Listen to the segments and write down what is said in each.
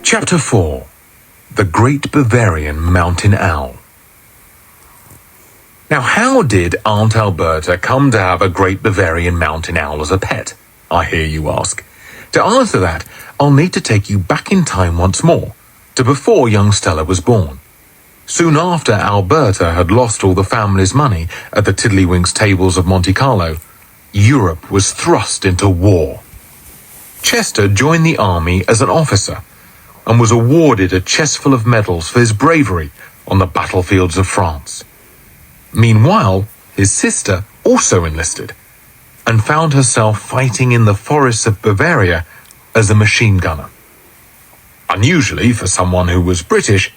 Chapter 4. The Great Bavarian Mountain Owl. Now, how did Aunt Alberta come to have a Great Bavarian Mountain Owl as a pet? I hear you ask. To answer that, I'll need to take you back in time once more, to before young Stella was born. Soon after Alberta had lost all the family's money at the Tiddlywinks tables of Monte Carlo, Europe was thrust into war. Chester joined the army as an officer, and was awarded a chestful of medals for his bravery on the battlefields of France. Meanwhile, his sister also enlisted, and found herself fighting in the forests of Bavaria as a machine gunner. Unusually for someone who was British,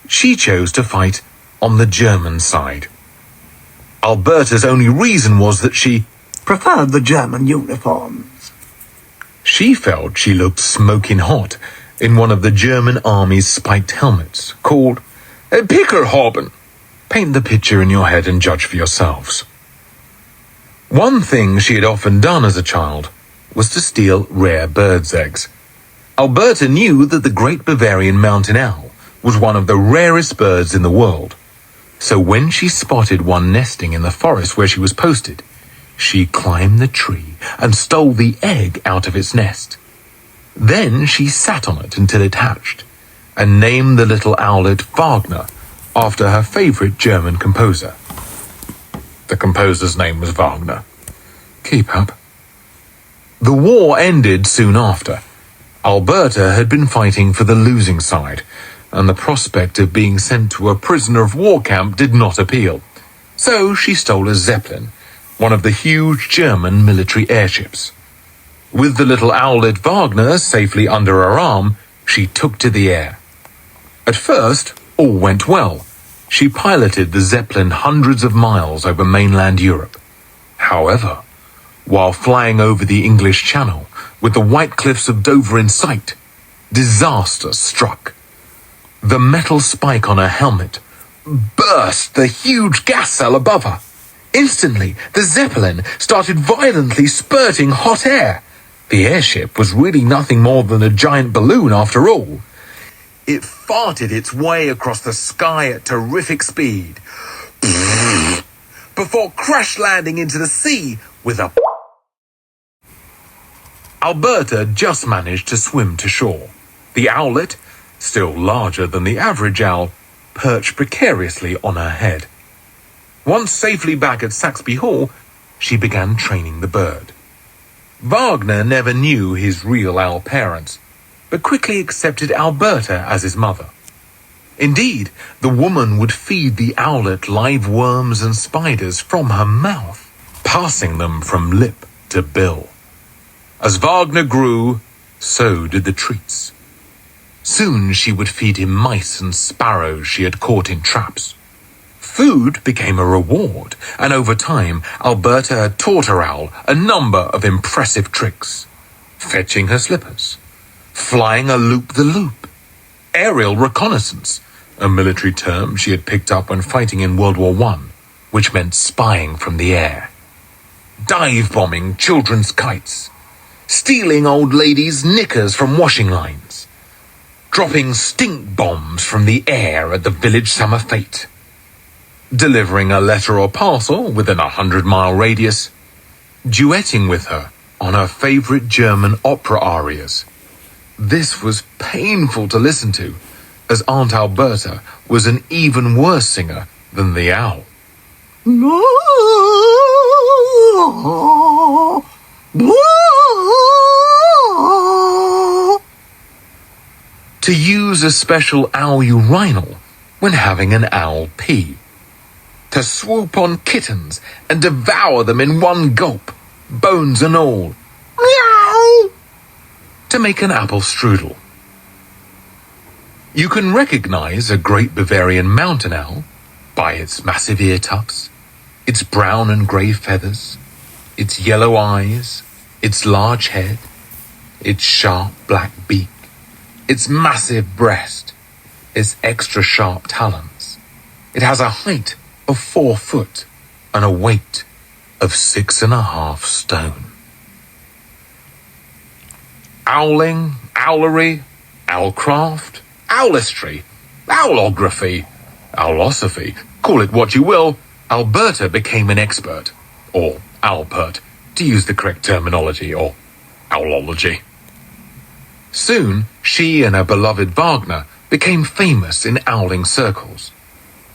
she chose to fight on the German side. Alberta's only reason was that she preferred the German uniforms. She felt she looked smoking hot in one of the German army's spiked helmets, called a Pickerhauben. Paint the picture in your head and judge for yourselves. One thing she had often done as a child was to steal rare birds' eggs. Alberta knew that the Great Bavarian Mountain Owl was one of the rarest birds in the world, so when she spotted one nesting in the forest where she was posted, she climbed the tree and stole the egg out of its nest. Then she sat on it until it hatched, and named the little owlet Wagner, after her favorite German composer. The composer's name was Wagner. Keep up. The war ended soon after. Alberta had been fighting for the losing side, and the prospect of being sent to a prisoner of war camp did not appeal. So she stole a Zeppelin, one of the huge German military airships. With the little owlet Wagner safely under her arm, she took to the air. At first, all went well. She piloted the Zeppelin hundreds of miles over mainland Europe. However, while flying over the English Channel, with the white cliffs of Dover in sight, disaster struck. The metal spike on her helmet burst the huge gas cell above her. Instantly, the Zeppelin started violently spurting hot air. The airship was really nothing more than a giant balloon after all. It farted its way across the sky at terrific speed, before crash landing into the sea with a... Alberta just managed to swim to shore. The owlet, still larger than the average owl, perched precariously on her head. Once safely back at Saxby Hall, she began training the bird. Wagner never knew his real owl parents, but quickly accepted Alberta as his mother. Indeed, the woman would feed the owlet live worms and spiders from her mouth, passing them from lip to bill. As Wagner grew, so did the treats. Soon she would feed him mice and sparrows she had caught in traps. Food became a reward, and over time, Alberta had taught her owl a number of impressive tricks. Fetching her slippers, flying a loop-the-loop, aerial reconnaissance, a military term she had picked up when fighting in World War I, which meant spying from the air, dive-bombing children's kites, stealing old ladies' knickers from washing lines, dropping stink bombs from the air at the village summer fete, delivering a letter or parcel within 100-mile radius, duetting with her on her favorite German opera arias. This was painful to listen to, as Aunt Alberta was an even worse singer than the owl. To use a special owl urinal when having an owl pee. To swoop on kittens and devour them in one gulp, bones and all. Meow! To make an apple strudel. You can recognize a Great Bavarian mountain owl by its massive ear tufts, its brown and grey feathers, its yellow eyes, its large head, its sharp black beak, its massive breast, its extra sharp talons. It has a height of 4 foot and a weight of 6.5 stone. Owling, owlery, owlcraft, owlistry, owlography, owlosophy, call it what you will, Alberta became an expert, or owlpert, to use the correct terminology, or owlology. Soon, she and her beloved Wagner became famous in owling circles.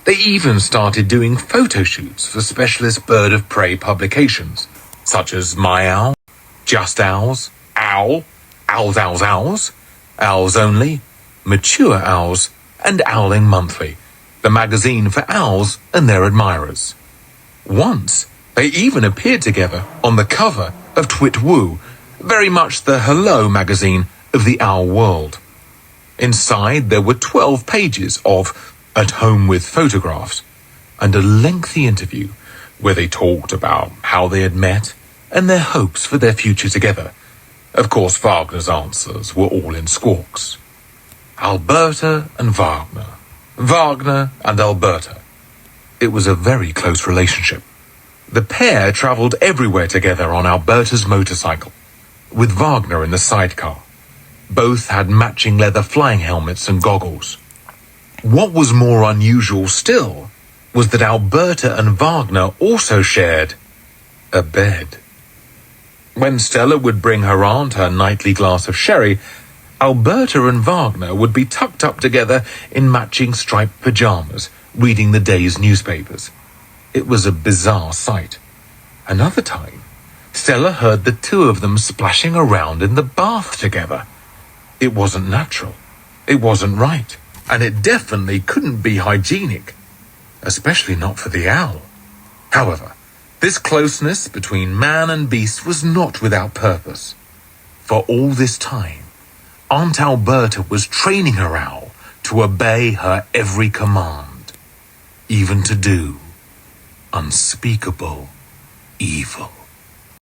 They even started doing photo shoots for specialist bird of prey publications, such as My Owl, Just Owls, Owl, Owls, Owls, Owls, Owls Only, Mature Owls, and Owling Monthly, the magazine for owls and their admirers. Once, they even appeared together on the cover of Twit Woo, very much the hello magazine of the owl world. Inside there were 12 pages of At Home with Photographs, and a lengthy interview where they talked about how they had met and their hopes for their future together. Of course, Wagner's answers were all in squawks. Alberta and Wagner. Wagner and Alberta. It was a very close relationship. The pair travelled everywhere together on Alberta's motorcycle, with Wagner in the sidecar. Both had matching leather flying helmets and goggles. What was more unusual still was that Alberta and Wagner also shared a bed. When Stella would bring her aunt her nightly glass of sherry, Alberta and Wagner would be tucked up together in matching striped pajamas, reading the day's newspapers. It was a bizarre sight. Another time, Stella heard the two of them splashing around in the bath together. It wasn't natural. It wasn't right. And it definitely couldn't be hygienic, especially not for the owl. However, this closeness between man and beast was not without purpose. For all this time, Aunt Alberta was training her owl to obey her every command, even to do unspeakable evil.